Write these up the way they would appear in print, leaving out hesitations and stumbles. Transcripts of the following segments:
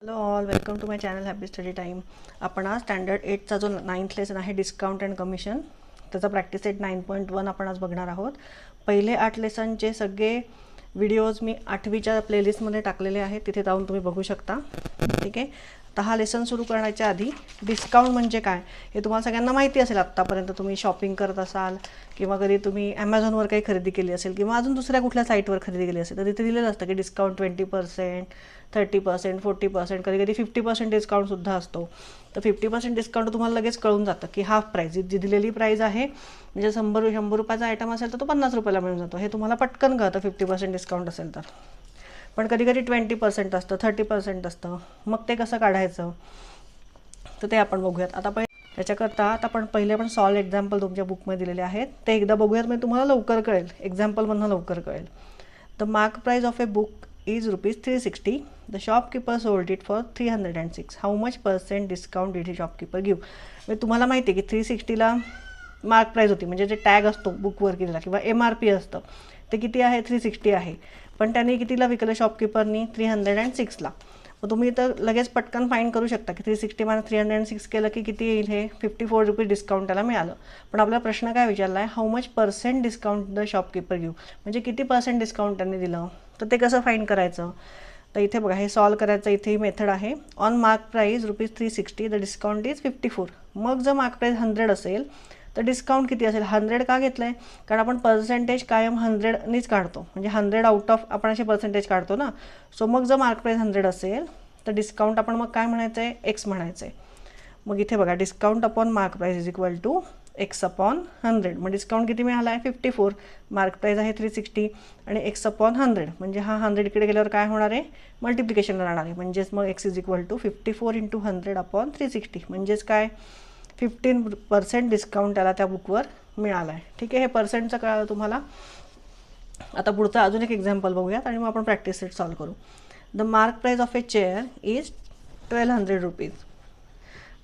Hello all, welcome to my channel happy study time. आपण आज standard 8चा जो 9th लेसन आहे डिस्काउंट अँड कमिशन, त्याचा प्रॅक्टिस सेट 9.1 आपण आज बघणार आहोत. पहिले 8 लेसनचे सगळे व्हिडिओज मी 8वीच्या प्लेलिस्टमध्ये टाकलेले आहेत, तिथे जाऊन तुम्ही बघू शकता. ठीक आहे. तर हा लेसन सुरू करण्याच्या आधी डिस्काउंट म्हणजे काय हे तुम्हाला सगळ्यांना माहिती असेल. आत्तापर्यंत तुम्ही शॉपिंग करत असाल किंवा कधी तुम्ही ॲमेझॉनवर काही खरेदी केली असेल किंवा अजून दुसऱ्या कुठल्या साईटवर खरेदी केली असेल तर तिथे दिलेलं असतं की डिस्काउंट 20%, 30%, 40%, कधी कधी 50% डिस्काउंटसुद्धा असतो. तर 50% डिस्काउंट तुम्हाला लगेच कळून जातं की हाफ प्राईज जी दिलेली प्राईज आहे, म्हणजे 100 रुपयाचा आयटम असेल तर तो 50 रुपयाला मिळून जातो. हे तुम्हाला पटकन कळतं 50% डिस्काउंट असेल तर. पण कधी कधी 20% असतं, 30% असतं. मग ते कसं काढायचं तर ते आपण बघूयात. आता त्याच्याकरता आपण सॉल्व एक्झाम्पल तुमच्या बुकमध्ये दिलेले आहेत ते एकदा बघूयात, म्हणजे तुम्हाला लवकर कळेल, एक्झाम्पलमधनं लवकर कळेल. The mark price of a book is ₹360. The shopkeeper sold it for 306. How much % discount did he shopkeeper give. म्हणजे तुम्हाला माहिती आहे की 360ला मार्क प्राईज होती, म्हणजे जे टॅग असतो बुकवर केलेला किंवा MRP असतं ते किती आहे, 360 आहे. पण त्याने कितीला विकलं शॉपकीपरनी, 306ला. मग तुम्ही तर लगेच पटकन फाईंड करू शकता की 360 - 306 केलं की किती येईल, हे 54 रुपीज डिस्काउंट त्याला मिळालं. पण आपला प्रश्न काय विचारला आहे, how much % discount the shopkeeper give, म्हणजे किती % डिस्काउंट त्यांनी दिलं. तर ते कसं फाईंड करायचं. तर इथे बघा, हे सॉल्व करायचं. इथे ही मेथड आहे. On mark price ₹360, the discount is 54. मग जर मार्क प्राईज 100 असेल तर डिस्काउंट किती असेल. 100 का घेतलं आहे, कारण आपण पर्सेंटेज कायम 100नीच काढतो, म्हणजे 100 आउट ऑफ आपण असे पर्सेंटेज काढतो ना. सो मग जर मार्क प्राईज 100 असेल तर डिस्काउंट आपण मग काय म्हणायचं आहे, एक्स म्हणायचं आहे. मग इथे बघा, discount upon mark price is equal to x upon 100. मग डिस्काउंट किती मिळाला आहे, 54. मार्क प्राईज आहे 360 आणि एक्स अपॉन 100, म्हणजे हा 100 इकडे गेल्यावर काय होणार आहे, मल्टिप्लिकेशनला राहणार आहे. म्हणजेच मग x is equal to 54 × 100 upon 360, म्हणजेच काय 15% डिस्काउंट त्याला त्या बुकवर मिळाला आहे. ठीक आहे. हे पर्सेंटचं कळलं तुम्हाला. आता पुढचा अजून एक एक्झाम्पल बघूयात आणि मग आपण प्रॅक्टिस सेट सॉल्व करू. The mark price of a chair is 1200 rupees.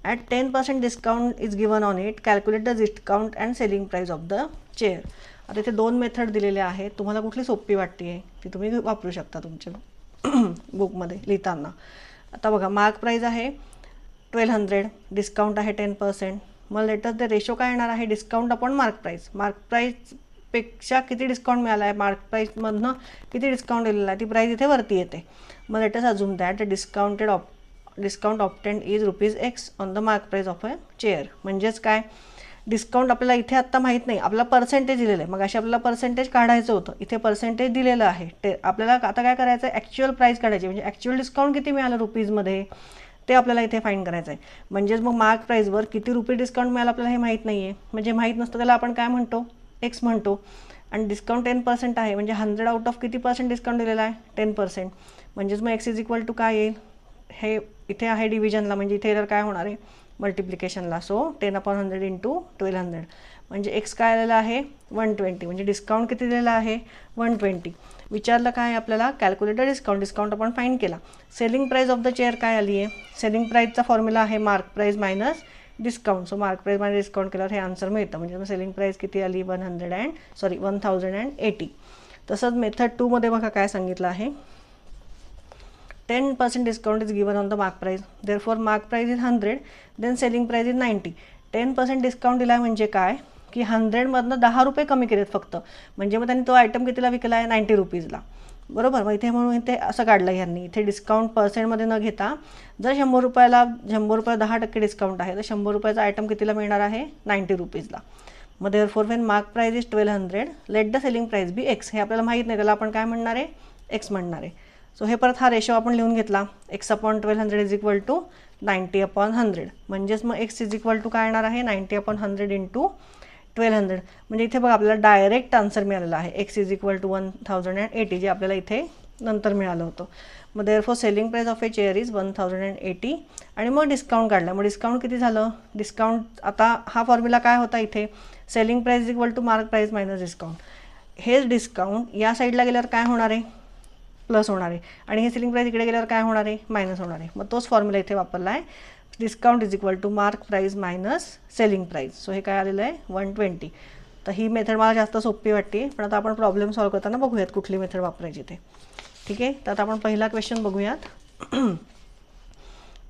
At 10% discount is given on it. Calculate the discount and selling price of the chair. आता इथे 2 मेथड दिलेल्या आहेत. तुम्हाला कुठली सोपी वाटते आहे ती तुम्ही वापरू शकता तुमच्या बुकमध्ये लिहिताना. आता बघा, मार्क प्राईज आहे 1200, डिस्काउंट आहे 10%. मग लेटर द रेशो काय येणार आहे, discount upon mark price. Mark प्राईजपेक्षा किती डिस्काउंट मिळाला आहे, मार्क प्राईजमधनं किती डिस्काउंट दिलेला आहे, ती प्राईज इथे वरती येते. मग let's assume that the discount obtained is ₹X on the mark price of a chair. म्हणजेच काय, डिस्काउंट आपल्याला इथे आत्ता माहीत नाही, आपल्याला पर्सेंटेज दिलेलं आहे. मग अशी आपल्याला पर्सेंटेज काढायचं होतं. इथे पर्सेंटेज दिलेलं आहे. आपल्याला आता काय करायचं आहे, ॲक्च्युअल प्राईस काढायची, म्हणजे ॲक्च्युअल डिस्काउंट किती मिळालं रुपीजमध्ये ते आपल्याला इथे फाईंड करायचं आहे. म्हणजेच मग मार्क प्राईजवर किती रुपये डिस्काउंट मिळालं आपल्याला हे माहीत नाही आहे. म्हणजे माहीत नसतं त्याला आपण काय म्हणतो, एक्स म्हणतो. आणि डिस्काउंट 10% आहे, म्हणजे 100 आउट ऑफ किती % डिस्काउंट दिलेला आहे, 10%. म्हणजेच मग एक्स इज इक्वल टू काय येईल, हे इथे आहे डिव्हिजनला, म्हणजे इथे काय होणार आहे, मल्टिप्लिकेशनला. सो 10/100 × 1200, म्हणजे एक्स काय आलेला आहे, 120. म्हणजे डिस्काउंट किती दिलेला आहे, 120. विचारलं काय आपल्याला, कॅल्क्युलेटर डिस्काउंट आपण फाईंड केला. Selling price of the chair काय आली आहे, सेलिंग प्राईजचा फॉर्म्युला आहे mark price minus discount. So mark price minus discount केल्यावर हे आन्सर मिळतं. म्हणजे मग सेलिंग प्राईज किती आली, 1080. तसंच मेथड 2 मध्ये बघा काय सांगितलं आहे, 10% discount is given on the mark price. Therefore mark price is 100, then selling price is 90. 10% discount दिला म्हणजे काय की 100मधनं 10 रुपये कमी केलेत फक्त. म्हणजे मग त्यांनी तो आयटम कितीला विकला आहे, 90 रुपीजला. बरोबर. मग इथे म्हणून इथे असं काढलं ह्यांनी, इथे डिस्काउंट पर्सेंटमध्ये न घेता जर 100 रुपयाला 10% डिस्काउंट आहे तर 100 रुपयाचा आयटम कितीला मिळणार आहे, 90 रुपीजला. मग therefore when mark price is 1200, let the selling price be x. हे आपल्याला माहीत नाही, त्याला आपण काय म्हणणार आहे, एक्स म्हणणार आहे. सो हे परत हा रेशो आपण लिहून घेतला, x upon 1200 is equal to 90/100. म्हणजेच मग एक्स इज इक्वल टू काय येणार आहे, 90/100 × 1200. म्हणजे इथे बघा आपल्याला डायरेक्ट आन्सर मिळालेला आहे, एक्स इज इक्वल टू 1080, जे आपल्याला इथे नंतर मिळालं होतं. मग therefore selling price of a chair is 1080. आणि मग डिस्काउंट काढला. मग डिस्काउंट किती झालं, डिस्काउंट आता हा फॉर्म्युला काय होता इथे, selling price is equal to mark price minus discount. हेच डिस्काउंट या साईडला गेल्यावर काय होणार आहे, प्लस होणार आहे. आणि हे सेलिंग प्राईज इकडे गेल्यावर काय होणार आहे, मायनस होणार आहे. मग तोच फॉर्म्युला इथे वापरला आहे, discount is equal to mark price minus selling price. So हे काय आलेलं आहे, 120. तर ही मेथड मला जास्त सोपी वाटते. पण आता आपण प्रॉब्लेम सॉल्व करताना बघूयात कुठली मेथड वापरायची ते. ठीक आहे. तर आता आपण पहिला क्वेश्चन बघूयात.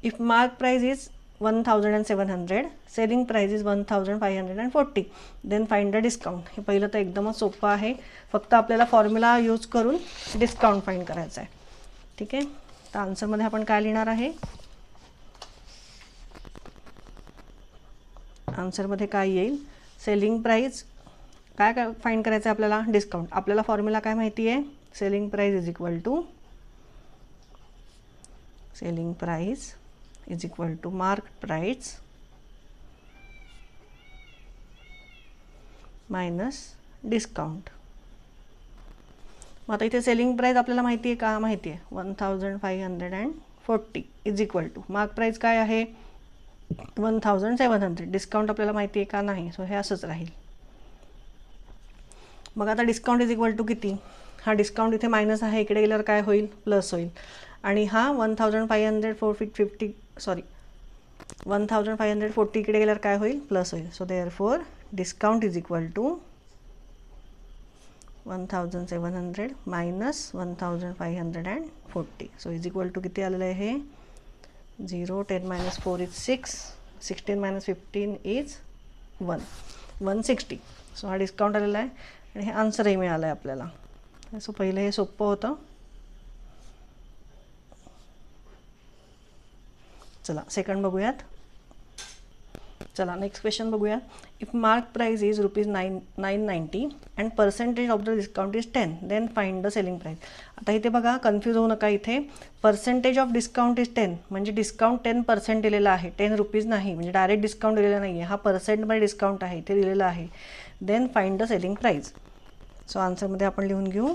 If mark price is 1700, selling price is 1540, then find the discount. हे पहिलं तर एकदमच सोपं आहे, फक्त आपल्याला फॉर्म्युला यूज करून डिस्काउंट फाइंड करायचा आहे. ठीक आहे, तर आन्सरमध्ये आपण काय लिहिणार आहे, आन्सरमध्ये काय येईल, सेलिंग प्राइस काय काय फाइंड करायचं आहे आपल्याला, डिस्काउंट. आपल्याला फॉर्म्युला काय माहिती आहे, selling price is equal to mark price minus discount. मग आता इथे सेलिंग प्राइस आपल्याला माहिती आहे का, माहिती आहे 1540 is equal to mark price काय आहे 1700, डिस्काउंट आपल्याला माहिती आहे का, नाही. सो हे असंच राहील. मग आता डिस्काउंट इज इक्वल टू किती, हा डिस्काउंट इथे मायनस आहे, इकडे गेल्यावर काय होईल, प्लस होईल. आणि हा 1540 इकडे गेल्यावर काय होईल, प्लस होईल. So therefore discount is equal to 1700 minus 1540. So is equal to किती आलेलं आहे, 0, 10 - 4 इज 6, 16 - 15 इज 160. सो हा डिस्काउंट आलेला आहे आणि हे आन्सरही मिळालं आहे आपल्याला. सो पहिलं हे सोपं होतं. चला सेकंड बघूयात. चला नेक्स्ट क्वेश्चन बघूया. If mark price is ₹990 and percentage of the discount is 10, then find the selling price. आता इथे बघा, कन्फ्यूज होऊ नका. इथे पर्सेंटेज ऑफ डिस्काउंट इज 10 म्हणजे डिस्काउंट 10% दिलेला आहे, ₹10 नाही, म्हणजे डायरेक्ट डिस्काउंट दिलेला नाही आहे, हा पर्सेंटमध्ये डिस्काउंट आहे, इथे दिलेला आहे. Then find the selling price. So आन्सरमध्ये आपण लिहून घेऊ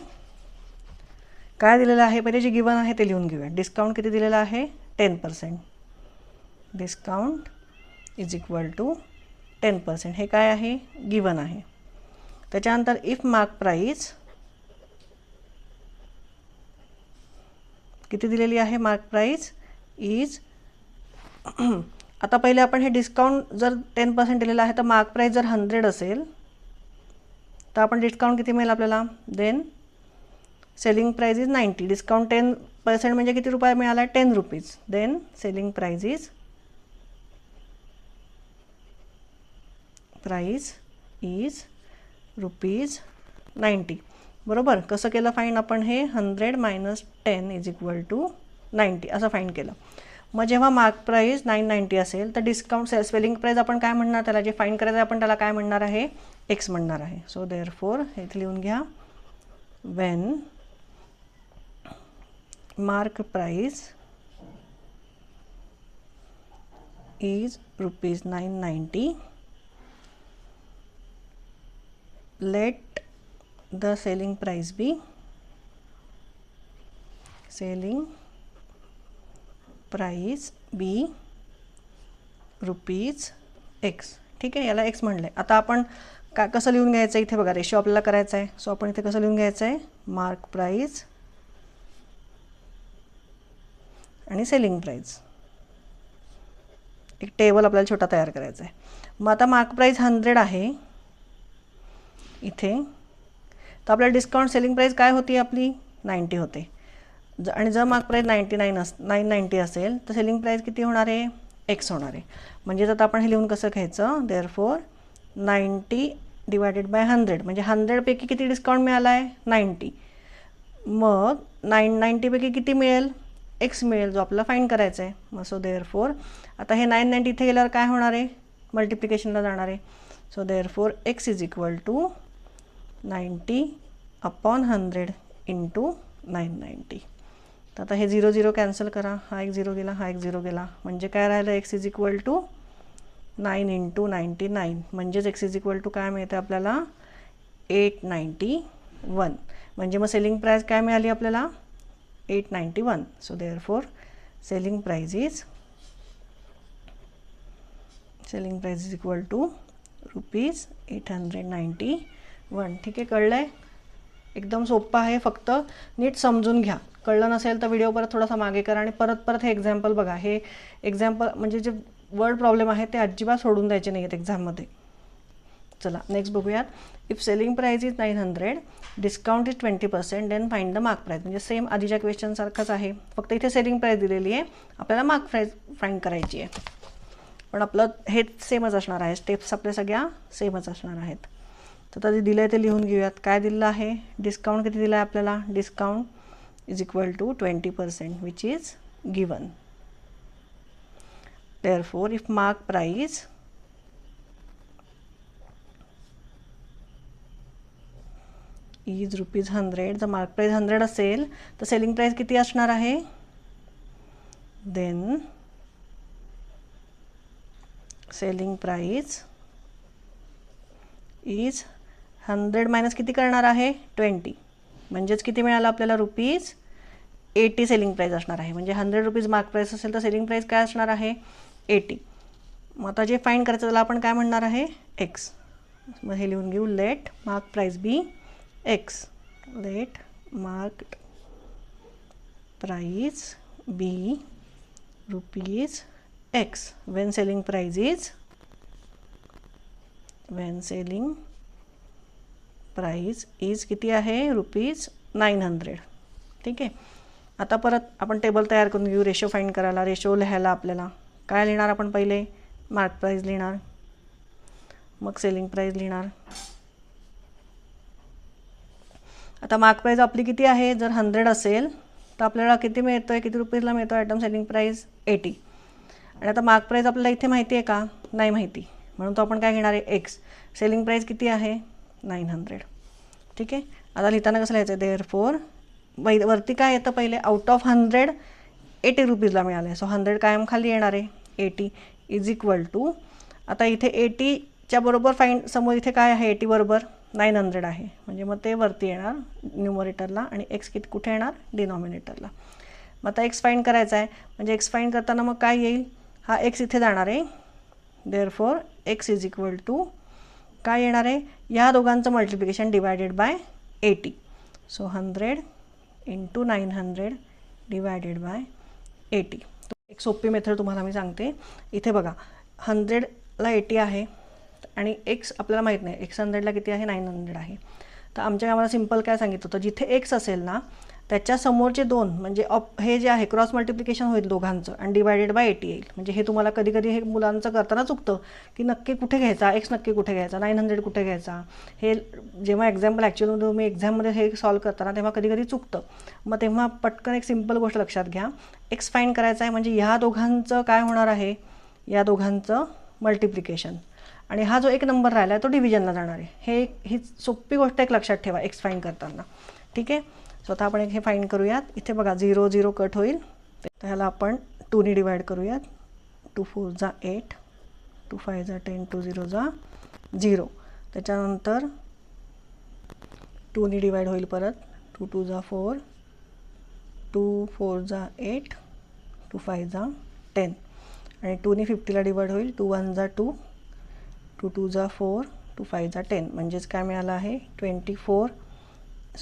काय दिलेलं आहे, पहिले जे गिवन आहे ते लिहून घेऊया. डिस्काउंट किती दिलेला आहे, 10%. डिस्काउंट इज इक्वल टू 10%, हे काय आहे, गिवन आहे. त्याच्यानंतर इफ मार्क प्राइस किती दिलेली आहे, मार्क प्राइस इज आता पहिले आपण हे डिस्काउंट जर 10% दिलेलं आहे, तर मार्क प्राइस जर 100 असेल तर आपण डिस्काउंट किती मिळेल आपल्याला, then selling price is 90. Discount 10% म्हणजे किती रुपये मिळाला, ₹10. Then selling price is ₹90. बरोबर. कसं केलं फाईंड आपण हे, 100 - 10 इज इक्वल टू 90 असं फाईंड केलं. मग जेव्हा मार्क प्राइस 990 असेल तर डिस्काउंट सेलिंग प्राइस आपण काय म्हणणार, त्याला जे फाईंड करायचं आपण त्याला काय म्हणणार आहे, एक्स म्हणणार आहे. सो देअरफॉर हे इथे लिहून घ्या, Wien mark price is ₹990, let the selling price be ₹X. ठीक आहे, याला एक्स म्हणलं आहे. आता आपण काय कसं लिहून घ्यायचं आहे, इथे बघा रेशो आपल्याला करायचा आहे. सो आपण इथे कसं लिहून घ्यायचं आहे, मार्क प्राइस आणि सेलिंग प्राइस. एक टेबल आपल्याला छोटा तयार करायचा आहे. मग आता मार्क प्राइस 100 आहे इथे, तर आपल्याला डिस्काउंट सेलिंग प्राइस काय होती आपली, 90 होते. आणि जर मार्क प्राइस 990 असेल तर सेलिंग प्राइस किती होणार आहे, एक्स होणार आहे. म्हणजे आता आपण हे लिहून कसं घ्यायचं, देअरफॉर 90 / 100 म्हणजे 100 पैकी किती डिस्काउंट मिळाला आहे, 90. मग 990 पैकी किती मिळेल, एक्स मिळेल, जो आपल्याला फाईंड करायचा आहे. मग सो देअरफॉर आता हे 990 इथे गेल्यावर काय होणार आहे, मल्टिप्लिकेशनला जाणार आहे. So therefore x is equal to 90/100 × 990. तर आता हे 0 0 कॅन्सल करा, हा एक 0 गेला, हा एक 0 गेला, म्हणजे काय राहिलं, एक्स इज इक्वल टू 9 × 99, म्हणजेच एक्स इज इक्वल टू काय मिळते आपल्याला, 891. म्हणजे मग सेलिंग प्राइस काय मिळाली आपल्याला, 891. So therefore selling price is equal to ₹891. ठीक आहे, कळलं आहे, एकदम सोपं आहे, फक्त नीट समजून घ्या. कळलं नसेल तर व्हिडिओ परत थोडासा मागे करा आणि परत हे एक्झाम्पल बघा. हे एक्झाम्पल म्हणजे जे वर्ड प्रॉब्लेम आहे ते अजिबात सोडून द्यायचे नाही आहेत एक्झाममध्ये. चला नेक्स्ट बघूयात. If selling price is 900, discount is 20%, then find the mark price. म्हणजे सेम आधीच्या क्वेश्चन सारखंच आहे, फक्त इथे सेलिंग प्राईज दिलेली आहे, आपल्याला मार्क प्राईज फाइंड करायची आहे. पण आपलं हे सेमच असणार आहे, स्टेप्स आपल्या सगळ्या सेमच असणार आहेत. तर आता जे दिलं आहे ते लिहून घेऊयात. काय दिलेलं आहे, डिस्काउंट किती दिला आहे आपल्याला, discount is equal to 20% which is given. Therefore if mark price is ₹100, जर मार्क प्राईज 100 असेल तर सेलिंग प्राईज किती असणार आहे, then selling price is 100 minus किती करणार आहे, 20, म्हणजेच किती मिळालं आपल्याला, ₹80 सेलिंग प्राईज असणार आहे. म्हणजे ₹100 मार्क प्राईज असेल तर सेलिंग प्राईज काय असणार आहे, 80. मग आता जे फाइंड करायचं त्याला आपण काय म्हणणार आहे, एक्स. मग हे लिहून घेऊ, let mark price be x. Let marked price be ₹x when selling price is किती आहे, ₹900. ठीक आहे. आता परत आपण टेबल तयार करून घेऊ रेशो फाइंड करायला. रेशो लिहायला आपल्याला काय लिहिणार, आपण पहिले मार्क प्राईज लिहिणार, मग सेलिंग प्राईज लिहिणार. आता मार्क प्राईज आपली किती आहे, जर 100 असेल तर आपल्याला किती मिळतो आहे, किती रुपीजला मिळतो आयटम, सेलिंग प्राईज 80. आणि आता मार्क प्राईज आपल्याला इथे माहिती आहे का, नाही माहिती, म्हणून तो आपण काय घेणार आहे, एक्स. सेलिंग प्राईज किती आहे, 900. ठीक आहे. आता लिहिताना कसं लिहायचं, देअरफॉर वरती काय येतं, पहिले आउट ऑफ 100 ₹80 मिळालं आहे. सो 100 कायम खाली येणार आहे, 80 इज इक्वल टू, आता इथे 80च्या बरोबर फाइंड, समोर इथे काय आहे, 80 बरोबर 900 आहे, म्हणजे मग ते वरती येणार न्यूमरेटरला आणि एक्स किती कुठे येणार, डिनॉमिनेटरला. मग आता एक्स फाइंड करायचा आहे, म्हणजे एक्स फाइंड करताना मग काय येईल, हा एक्स इथे जाणार आहे. Therefore x is equal to काय येणार आहे, या दोघांचं multiplication divided by 80. So 100 × 900 divided by 80. एक सोपी मेथड तुम्हाला मी सांगते. इथे बघा 100ला 80 आहे आणि एक्स आपल्याला माहीत नाही, एक्स 100ला किती आहे, 900 आहे. तर आमच्या गावाला सिम्पल काय सांगितलं होतं, जिथे एक्स असेल ना त्याच्या समोरचे 2 म्हणजे हे जे आहे क्रॉस मल्टिप्लिकेशन होईल दोघांचं आणि डिवायडेड बाय 80 येईल. म्हणजे हे तुम्हाला कधी कधी हे मुलांचं करताना चुकतं की नक्की कुठे घ्यायचा, एक्स नक्की कुठे घ्यायचा, 900 कुठे घ्यायचा. हे जेव्हा एक्झाम्पल ॲक्च्युअली तुम्ही एक्झाममध्ये हे सॉल्व करताना तेव्हा कधी कधी चुकतं. मग तेव्हा पटकन एक सिम्पल गोष्ट लक्षात घ्या, एक्स फाइंड करायचा आहे म्हणजे ह्या दोघांचं काय होणार आहे, या दोघांचं मल्टिप्लिकेशन, आणि हा जो एक नंबर राहिला आहे तो डिव्हिजनला जाणार आहे. ही सोपी गोष्ट एक लक्षात ठेवा एक्स फाइंड करताना. ठीक आहे. स्वतः आपण एक हे फाइंड करूयात. इथे बघा 0 0 कट होईल, तर ह्याला आपण 2ने डिवाइड करूयात. 2 4 जा 8, 2 5 जा 10, 2 0 जा 0. त्याच्यानंतर 2ने डिवाइड होईल परत, 2 2 जा 4, 2 4 जा 8, 2 5 जा 10. आणि 2ने 50ला डिवाइड होईल, 2 1 जा 2, 2 2 जा 4, 2 5 जा 10. म्हणजेच काय मिळालं आहे, 25 ×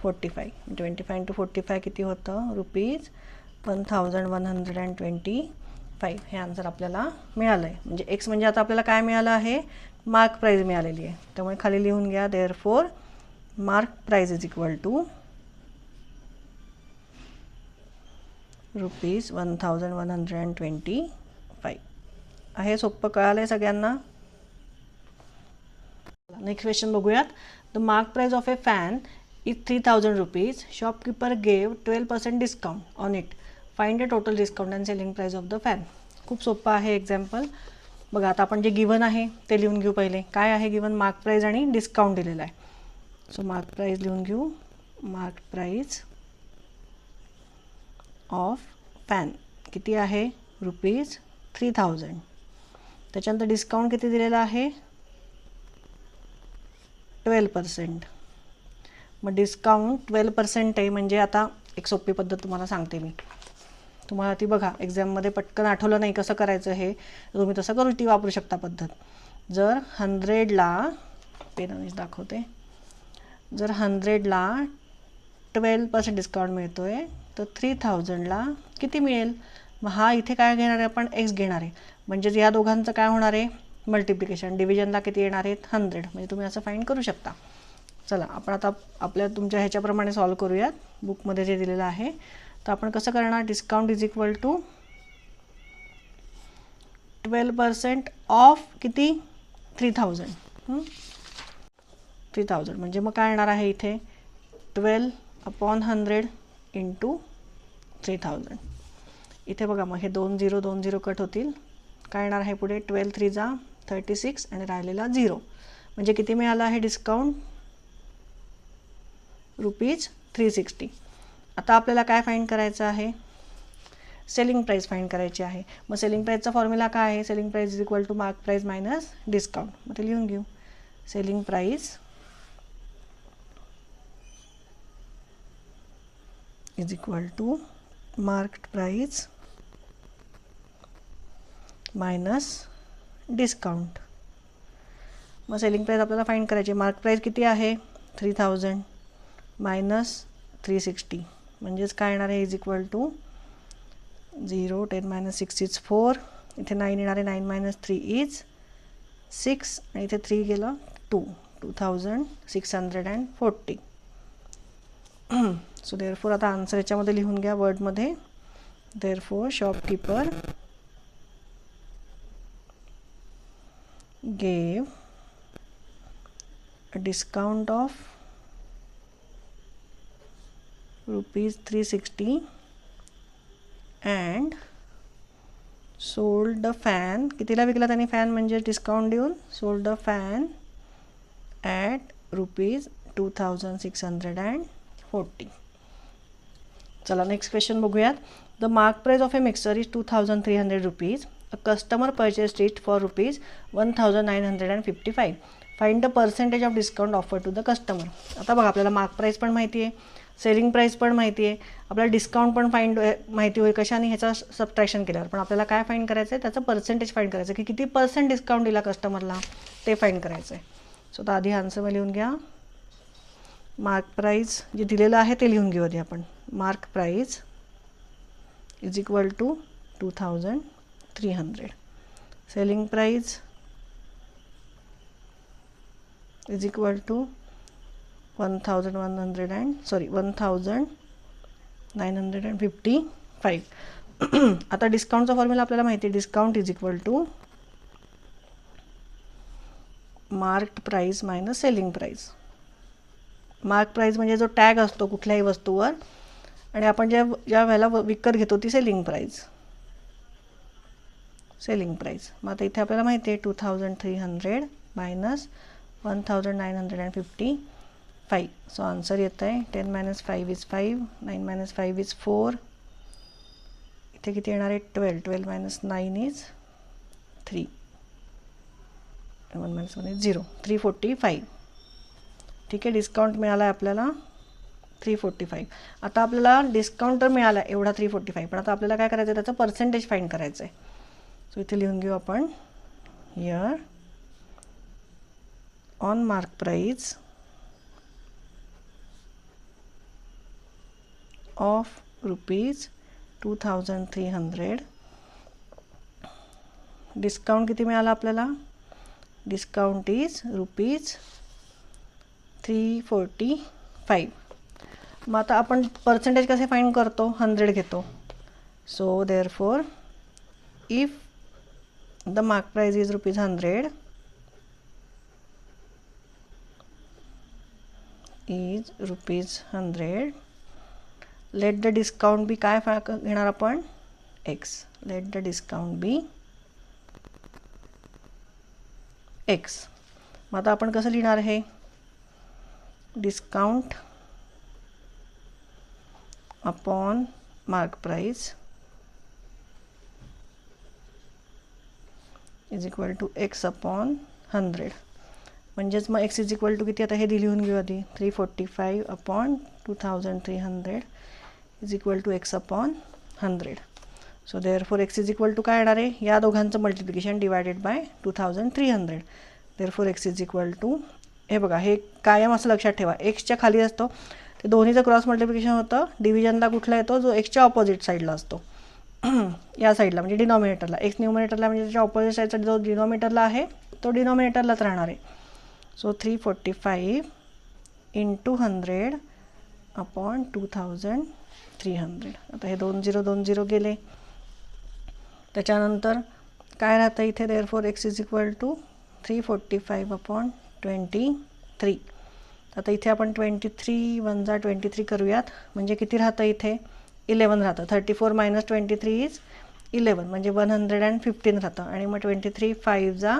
45. 25 × 45 किती होतं, ₹1125. हे आन्सर आपल्याला मिळालं आहे. म्हणजे एक्स म्हणजे आता आपल्याला काय मिळालं आहे, मार्क प्राईज मिळालेली आहे. त्यामुळे खाली लिहून घ्या, therefore mark price is equal to ₹1125. आहे सोपं, कळालं आहे सगळ्यांना. नेक्स्ट क्वेश्चन बघूयात. The mark price of a fan is ₹3000. Shopkeeper gave 12% discount on it. Find the total discount and selling price of the fan. खूप सोपं आहे एक्झाम्पल. बघा आता आपण जे गिवन आहे ते लिहून घेऊ. पहिले काय आहे गिवन, मार्क प्राइस आणि डिस्काउंट दिलेला आहे. सो मार्क प्राइस लिहून घेऊ. मार्क प्राइस ऑफ फॅन किती आहे, ₹3000. त्याच्यानंतर डिस्काउंट किती दिलेला आहे, 12%. मग डिस्काउंट 12% आहे म्हणजे आता एक सोपी पद्धत तुम्हाला सांगते मी. तुम्हाला ती बघा एक्झाममध्ये पटकन आठवलं नाही कसं करायचं हे, तुम्ही तसं करू ती वापरू शकता पद्धत. जर 100ला पेनानेच दाखवते, जर 100ला 12% डिस्काउंट मिळतो आहे तर 3000ला किती मिळेल. मग हा इथे काय घेणार आहे आपण, एक्स घेणार आहे. म्हणजेच या दोघांचं काय होणार आहे, मल्टिप्लिकेशन, डिव्हिजनला किती येणार आहेत 100, म्हणजे तुम्ही असं फाइंड करू शकता. चला आपण आता आपल्या तुमच्या ह्याच्याप्रमाणे सॉल्व करूयात बुकमध्ये जे दिलेलं आहे. तर आपण कसं करणार, discount is equal to 12% of किती 3000. 3000 म्हणजे मग काय येणार आहे इथे 12/100 इंटू 3000. इथे बघा मग हे 2 0 कट होतील. काय येणार आहे पुढे 12 3 जा 36 आणि राहिलेला 0, म्हणजे किती मिळालं आहे डिस्काउंट ₹360. आता आपल्याला काय फाइंड करायचं आहे, सेलिंग प्राईस फाइंड करायची आहे. मग सेलिंग प्राईसचा फॉर्म्युला काय आहे, selling price is equal to mark price minus discount. मग ते लिहून घेऊ, selling price is equal to marked price minus discount. मग सेलिंग प्राईस आपल्याला फाइंड करायची, मार्क प्राईस किती आहे 3000 मायनस 360, म्हणजेच काय येणार आहे is equal to 0 10 minus 6 is 4, इथे 9 येणार आहे, 9 minus 3 is 6 आणि इथे 3 गेलं 2, 2640. सो देअरफोर आता आन्सर याच्यामध्ये लिहून घ्या वर्डमध्ये. Therefore shopkeeper gave a discount of ₹360 and sold the fan, कितीला विकला त्यांनी फॅन, म्हणजे डिस्काउंट देऊन sold the fan at ₹2640. चला नेक्स्ट क्वेश्चन बघूयात. The mark price of a mixer is ₹2300. A customer purchased it for ₹1955. Find the percentage of discount offer to the customer. आता बघा आपल्याला मार्क प्राइस पण माहिती आहे, सेलिंग प्राईस पण माहिती आहे, आपल्याला डिस्काउंट पण माहिती होईल कशाने, ह्याचा सबट्रॅक्शन केल्यावर. पण आपल्याला काय फाइंड करायचं आहे, त्याचं पर्सेंटेज फाइंड करायचं की किती % डिस्काउंट दिला कस्टमरला ते फाइंड करायचं आहे. सो तर आधी आन्सर लिहून घ्या, मार्क प्राईस जे दिलेलं आहे ते लिहून घेऊ आधी आपण. Mark price is equal to 2300. Selling price is equal to 1955. आता डिस्काउंटचा फॉर्म्युला आपल्याला माहिती आहे, discount is equal to marked price minus selling price. Mark price म्हणजे जो टॅग असतो कुठल्याही वस्तूवर, आणि आपण ज्या वेळेला विकत घेतो ती सेलिंग प्राईस. मग आता इथे आपल्याला माहिती आहे 2300 मायनस 1955. सो आन्सर येत आहे 10 minus 5 is 5, 9 minus 5 is 4, इथे किती येणार आहे 12 minus 9 is 3, 1 minus 1 is 0, 345. ठीक आहे, डिस्काउंट मिळाला आहे आपल्याला 345. आता आपल्याला डिस्काउंट तर मिळाला आहे एवढा 345, पण आता आपल्याला काय करायचं आहे, त्याचं पर्सेंटेज फाइंड करायचं आहे. सो इथे लिहून घेऊ आपण, here on mark price of ₹2300. Discount किती मिळाला आपल्याला, डिस्काउंट इज ₹345. मग आता आपण पर्सेंटेज कसे फाइंड करतो, 100 घेतो. So therefore if the mark price is ₹100 is ₹100, let the discount be, काय घेणार आपण x, let the discount be x. मग आता आपण कसं लिहिणार आहे, discount upon mark price is equal to x upon 100. म्हणजेच मग x इज इक्वल टू किती, आता हे लिहून घेऊ आधी, 345 upon 2300 is equal to x upon 100. So therefore x is equal to काय येणार आहे, या दोघांचं multiplication divided by 2300. Therefore x is equal to, हे बघा हे कायम असं लक्षात ठेवा, एक्सच्या खाली असतो ते दोन्हीचं क्रॉस मल्टिप्लिकेशन होतं. डिव्हिजनला कुठला येतो, जो एक्सच्या ऑपोजिट साईडला असतो. या साईडला म्हणजे डिनॉमिनेटरला, एक्स न्यूमिनेटरला म्हणजे त्याच्या ऑपोजिट साईडचा जो डिनॉमिनेटरला आहे तो डिनॉमिनेटरलाच राहणार आहे. So 345 into 100 upon 2300. आता हे 20 गेले. त्याच्यानंतर काय राहतं इथे, therefore x is equal to 345 upon 23. आता इथे आपण 23 1 जा 23 करूयात, म्हणजे किती राहतं इथे 11 राहतं. 34 मायनस 23 इज 11 म्हणजे 115 राहतं. आणि मग 23 5 जा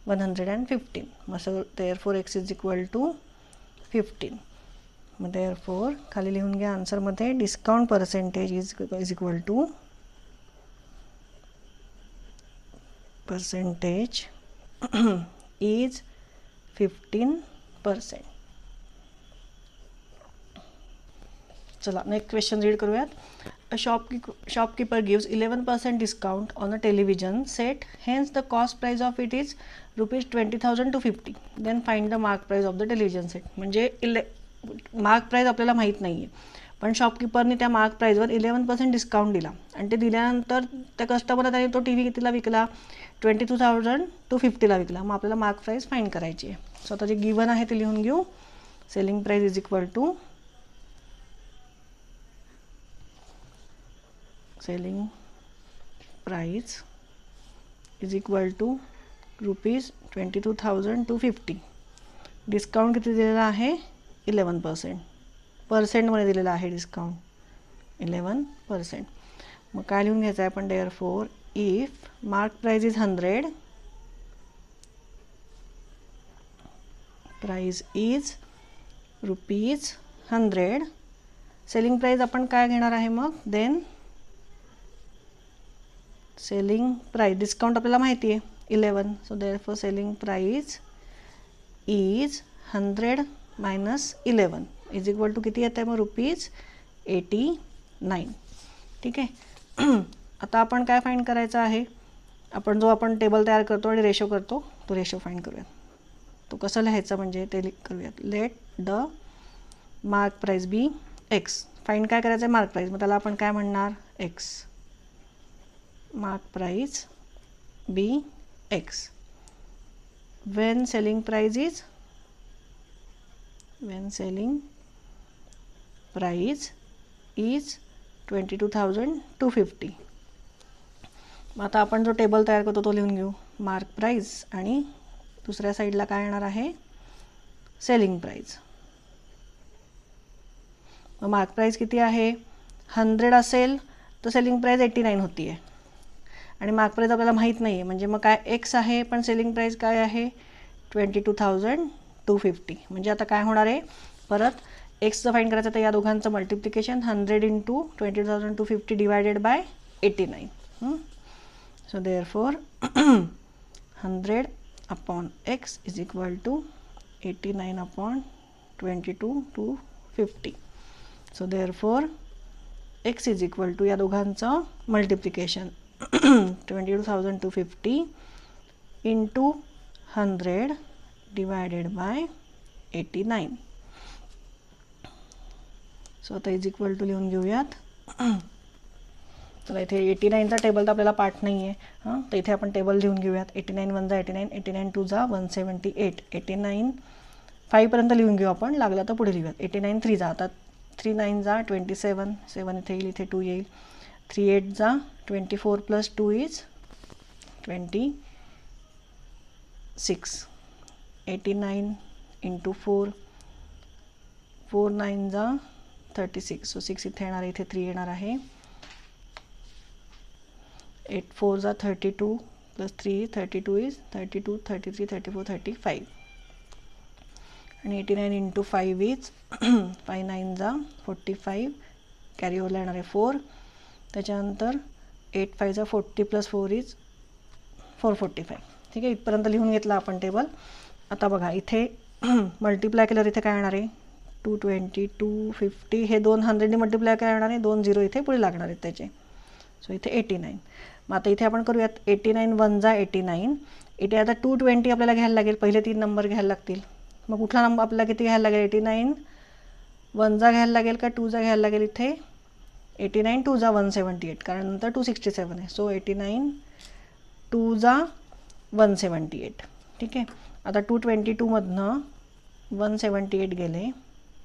115. मग so therefore x is equal to 15. मग देअरफॉर खाली लिहून घ्या आन्सरमध्ये discount percentage is equal to percentage is 15%. चला नेक्स्ट क्वेश्चन रीड करूयात. A shopkeeper gives 11% discount on a television set, hence the cost price of it is ₹20,000 to 50. Then find the mark price of the television set. म्हणजे mark price आपल्याला माहीत नाही आहे, पण शॉपकीपरने त्या mark प्राईजवर 11% discount दिला आणि ते दिल्यानंतर त्या कस्टमरला त्याने तो टी व्ही कितीला विकला, 22,000 to 50ला विकला. मग आपल्याला मार्क प्राईस फाइंड करायची आहे. सो आता जे गिवन आहे ते लिहून घेऊ. Selling price is equal to selling price is equal to ₹22,000 to 50. Discount किती दिलेला आहे 11%. पर्सेंटमध्ये दिलेला आहे डिस्काउंट 11%. मग काय लिहून घ्यायचं आहे आपण, therefore if mark price is 100, price is ₹100, selling price आपण काय घेणार आहे मग, देन सेलिंग प्राइस डिस्काउंट आपल्याला माहिती आहे 11. So therefore selling price is 100 minus 11 is equal to किती येतं आहे मग ₹89. ठीक आहे. आता आपण काय फाइंड करायचं आहे, आपण टेबल तयार करतो आणि रेशो करतो तो रेशो फाइंड करूयात. तो कसं लिहायचा म्हणजे ते करूयात. Let the mark price be x. Find काय करायचं आहे मार्क प्राइस, मग त्याला आपण काय म्हणणार x. Mark price be x when selling price is 22,000 to 50. आता आपण जो टेबल तयार करतो तो लिहून घेऊ. मार्क प्राइस आणि दुसऱ्या साईडला काय येणार आहे सेलिंग प्राइस. मग मार्क प्राइस किती आहे 100 असेल तर सेलिंग प्राइस 89 होती आहे आणि मार्क प्राइस आपल्याला माहीत नाही आहे, म्हणजे मग काय एक्स आहे पण सेलिंग प्राइस काय आहे 22,000 to 50. म्हणजे आता काय होणार आहे, परत एक्सचं फाइंड करायचं तर या दोघांचं multiplication 100 into 20,000 to 50 divided by 89. So therefore 100 upon x is equal to 89 upon 22 to 50. So therefore x is equal to या दोघांचं multiplication 22,000 to 50 into 100 divided by 89. So आता इज इक्वल टू लिहून घेऊयात. चला इथे 89चा टेबल तर आपल्याला पाठ नाही आहे हां, तर इथे आपण टेबल लिहून घेऊयात. 89 1 जा 89, 89 2 जा 178, 89 5पर्यंत लिहून घेऊ आपण, लागला तर पुढे लिहूयात. 89 3 जा, आता 3 9 जा 27, 7 इथे येईल, इथे 2 येईल. 3 8 जा 24 प्लस 2 इज 26. 89 इंटू 4, 4 9 जा 36. सो 6 इथे येणार आहे, इथे 3 येणार आहे. 8 4 जा 32 प्लस 3 32 इज 32, 33 34 35. आणि 89 इंटू 5 इज 5 9 जा 45, कॅरी ओव्हरला येणार आहे 4. त्याच्यानंतर 8 5 जा 40 प्लस 4 इज 445. ठीक आहे, इथपर्यंत लिहून घेतला आपण टेबल. आता बघा इथे मल्टिप्लाय केल्यावर इथे काय येणार आहे 220 250, हे 200ने मल्टिप्लाय काय येणार आहे 2 0 इथे पुढे लागणार आहेत त्याचे. सो इथे 89. मग आता इथे आपण करूयात 89 1 जा 89. इथे आता 220 आपल्याला घ्यायला लागेल, पहिले 3 नंबर घ्यायला लागतील. मग कुठला नंबर आपल्याला किती घ्यायला लागेल 89 1 जा घ्यायला लागेल का 2 जा घ्यायला लागेल, इथे 89 2 जा 178, कारण नंतर 267 आहे. सो 89 2 जा 178. ठीक आहे. आता 222मधनं 178 गेले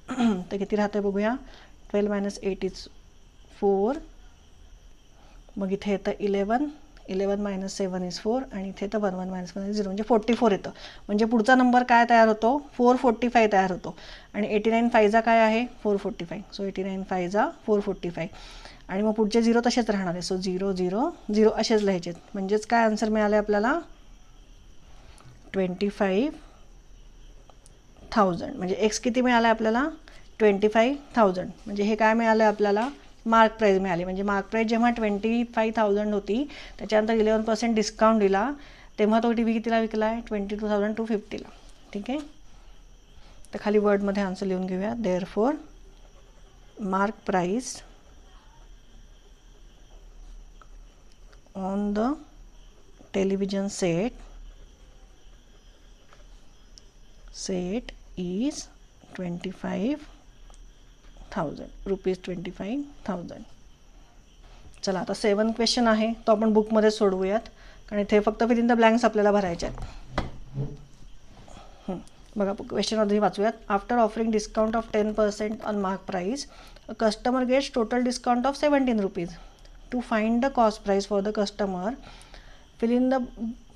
तर किती राहतं बघूया. 12 - 8 इज 4. मग इथे येतं 11 - 7 इज 4 आणि इथे तर 1 - 1 - 1 इज 0, म्हणजे 44 येतं. म्हणजे पुढचा नंबर काय तयार होतो, 445 तयार होतो. आणि 89 5 जा काय आहे, 445. सो 89 5 जा 445. आणि मग पुढचे 0 तसेच राहणार आहे. सो 0 0 0 असेच लिहायचे. म्हणजेच काय आन्सर मिळाले आपल्याला, 25,000. म्हणजे एक्स किती मिळालं आहे आपल्याला, 25,000. म्हणजे हे काय मिळालं आहे आपल्याला, मार्क प्राईज मिळाली. म्हणजे मार्क प्राईज जेव्हा 25,000 होती, त्याच्यानंतर 11% डिस्काउंट दिला, तेव्हा तो टी व्ही कितीला विकला आहे, 22,250ला. ठीक आहे. तर खाली वर्डमध्ये आन्सर लिहून घेऊया. Therefore mark price on the television set is 25,000 rupees. 25,000. चला आता 7 क्वेश्चन आहे, तो आपण बुकमध्ये सोडवूयात, कारण इथे फक्त फिल इन द ब्लँक्स आपल्याला भरायचे आहेत. बघा क्वेश्चन आधी वाचूयात. After offering discount of 10% on mark price, a customer gets total discount of 17 rupees. To find the cost price for the customer, fill in the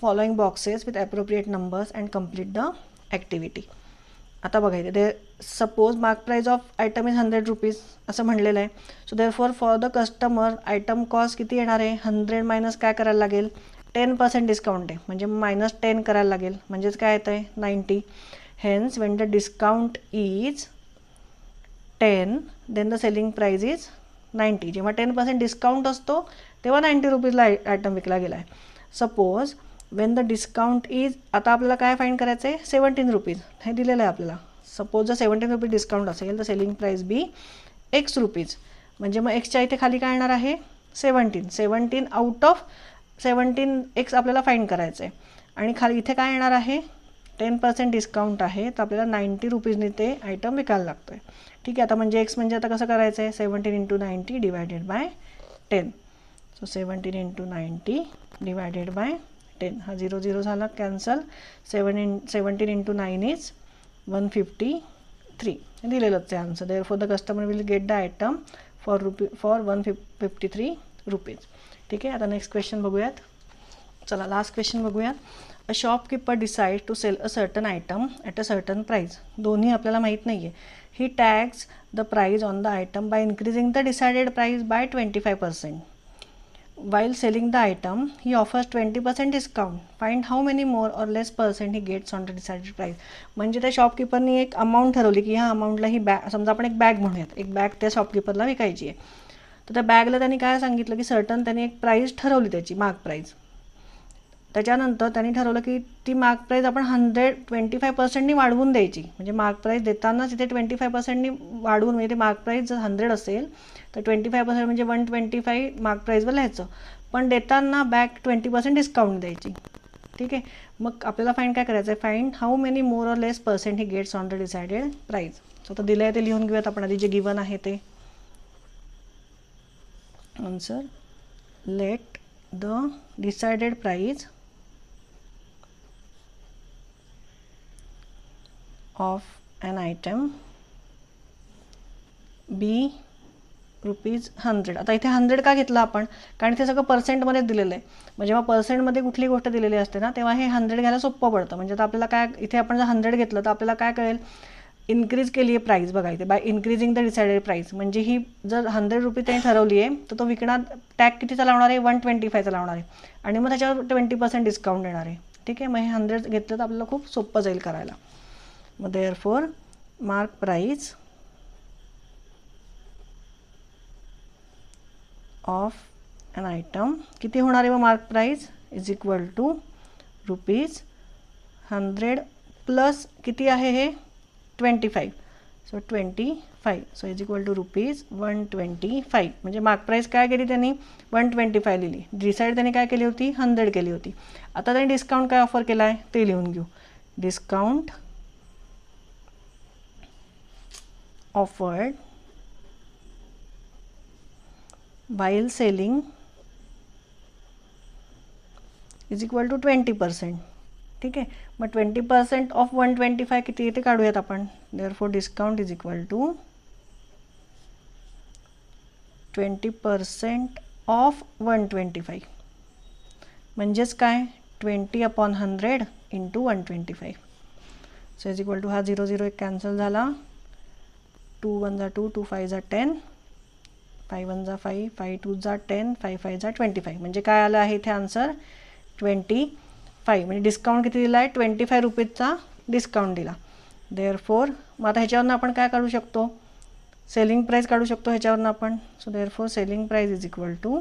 following boxes with appropriate numbers and complete the activity. आता बघायचं ते, suppose mark price of item is 100 rupees असं म्हणलेलं आहे. So therefore for the customer item cost किती येणार आहे, 100 minus काय करायला लागेल, 10% डिस्काउंट आहे, म्हणजे -10 करायला लागेल. म्हणजेच काय येतं आहे, 90. Hence when the discount is 10 then the selling price is 90. जेव्हा 10% डिस्काउंट असतो तेव्हा 90 रुपीजला आयटम विकला गेला आहे. Suppose Wien the discount is, आता आपल्याला काय फाइंड करायचं आहे, 17 रुपीज हे दिलेलं आहे आपल्याला. सपोज जर 17 रुपीज डिस्काउंट असेल तर सेलिंग प्राईस बी एक्स रुपीज. म्हणजे मग एक्सच्या इथे खाली काय येणार आहे, 17 आउट ऑफ 17 एक्स आपल्याला फाइंड करायचं आहे. आणि खाली इथे काय येणार आहे, 10% डिस्काउंट आहे, तर आपल्याला 90 रुपीजने ते आयटम विकायला लागतो आहे. ठीक आहे. आता म्हणजे एक्स म्हणजे आता कसं करायचं आहे, 17 × 90 divided by 10. So 17 × 90 divided by 10. हा 0 0 झाला कॅन्सल. 17 × 9 इज 153. दिलेलंच आहे answer. Therefore the customer will get the item for 153 rupees. ठीक आहे. आता नेक्स्ट क्वेश्चन बघूयात. चला लास्ट क्वेश्चन बघूयात. A shopkeeper decide to sell a certain item at a certain price. दोन्ही आपल्याला माहीत नाही आहे. He tags the price on the item by increasing the decided price by 25%. While selling the item, he offers 20% discount. Find how many more or less percent he gets on the decided price. म्हणजे त्या शॉपकीपरनी एक amount ठरवली की ह्या अमाऊंटला ही bag, समजा आपण एक bag म्हणूयात, एक बॅग त्या शॉपकीपरला विकायची आहे. तर त्या बॅगला त्यांनी काय सांगितलं की सर्टन त्यांनी एक प्राईस ठरवली त्याची मार्क प्राईज. त्याच्यानंतर त्यांनी ठरवलं की ती मार्क प्राईज आपण 25%नी वाढवून द्यायची. म्हणजे मार्क प्राईज देताना तिथे 25%नी वाढवून, म्हणजे ते मार्क प्राईज जर 100 असेल तर 25% म्हणजे 125 मार्क प्राईजवर लिहायचं, पण देताना बॅक 20% डिस्काउंट द्यायची. ठीक आहे. मग आपल्याला फाइंड काय करायचं आहे, find how many more or less percent he gets on the decided price. So आता दिलं आहे ते लिहून घेऊयात आपण आधी, जे गिवन आहे ते. Answer, let the decided price of an item be ₹100. आता इथे 100 का घेतला आपण, कारण इथे सगळं पर्सेंटमध्येच दिलेलं आहे. मग जेव्हा पर्सेंटमध्ये कुठली गोष्ट दिलेली असते ना, तेव्हा हे 100 घ्यायला सोपं पडतं. म्हणजे आता आपल्याला काय, इथे आपण जर 100 घेतलं तर आपल्याला काय कळेल, इन्क्रीज केली आहे प्राईस. बघा इथे by increasing the decided price, म्हणजे ही जर 100 रुपये त्यांनी ठरवली आहे तर तो विकणार, टॅग कितीचा लावणार आहे, 125चा लावणार आहे, आणि मग त्याच्यावर 20% डिस्काउंट देणार आहे. ठीक आहे. मग हे 100 घेतलं तर आपल्याला खूप सोपं जाईल करायला. मग therefore mark price of an item किती होणार आहे, मग mark price is equal to ₹100 plus किती आहे हे 25. So 25. So is equal to ₹125. म्हणजे मार्क प्राईस काय केली त्यांनी, 125 लिहिली. डिसाईड त्यांनी काय केली होती, 100 केली होती. आता त्यांनी डिस्काउंट काय ऑफर केला आहे ते लिहून घेऊ. Discount offered while selling is equal to 20%. ठीक आहे, मग 20% ऑफ 125 किती येते काढूयात आपण. Therefore discount is equal to 20% of 125 म्हणजेच काय 20/100 into 125. So is equal to हा 0 0 एक कॅन्सल झाला. 2 1 जा 2, 2 5 जा 10, 5 1 जा 5, 5 2 जा 10, 5 5 जा 25. म्हणजे काय आलं आहे इथे आन्सर 25. म्हणजे डिस्काउंट किती दिला आहे 25 रुपीजचा डिस्काउंट दिला. देअरफोर मग आता ह्याच्यावरून आपण काय काढू शकतो, सेलिंग प्राईस काढू शकतो ह्याच्यावरून आपण. So therefore selling price is equal to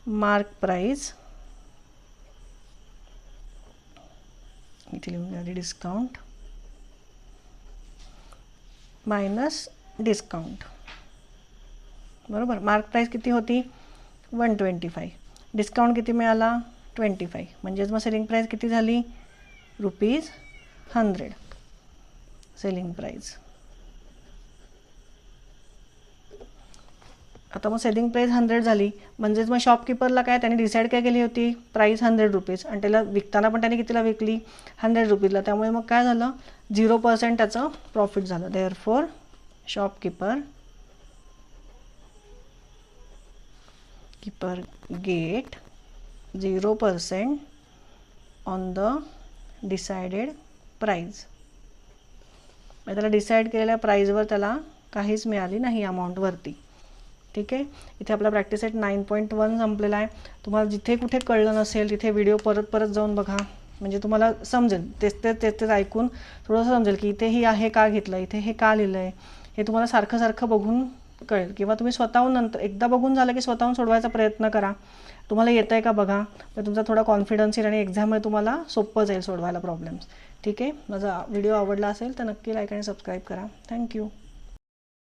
mark price, इथे लिहून द्या डिस्काउंट मायनस डिस्काउंट. बरोबर, मार्क प्राईस किती होती 125, डिस्काउंट किती मिळाला 25, म्हणजेच मग सेलिंग प्राईस किती झाली ₹100 सेलिंग प्राईस. आता मग सेलिंग प्राईस 100 झाली म्हणजेच मग शॉपकीपरला काय त्याने डिसाईड काय केली होती प्राईस ₹100 आणि त्याला विकताना पण त्याने कितीला विकली ₹100. त्यामुळे मग काय झालं 0% त्याचं प्रॉफिट झालं. Therefore shopkeeper get 0% on the decided price. त्याला डिसाईड केलेल्या प्राईजवर त्याला काहीच मिळाली नाही अमाऊंटवरती. ठीक आहे, इथे आपला प्रॅक्टिस सेट 9.1 संपलेला आहे. तुम्हाला जिथे कुठे कळलं नसेल तिथे व्हिडिओ परत जाऊन बघा, म्हणजे तुम्हाला समजेल. तेच ऐकून थोडंसं समजेल की इथे ही आहे का घेतलं, इथे हे का लिहिलं आहे, हे तुम्हाला सारखं बघून कळेल. किंवा तुम्ही स्वतःहून नंतर एकदा बघून झालं की स्वतःहून सोडवायचा प्रयत्न करा. तुम्हाला येतं आहे का बघा, तर तुमचा थोडा कॉन्फिडन्स येईल आणि एक्झाममध्ये तुम्हाला सोपं जाईल सोडवायला प्रॉब्लेम्स. ठीक आहे, माझा व्हिडिओ आवडला असेल तर नक्की लाईक आणि सबस्क्राईब करा. थँक्यू.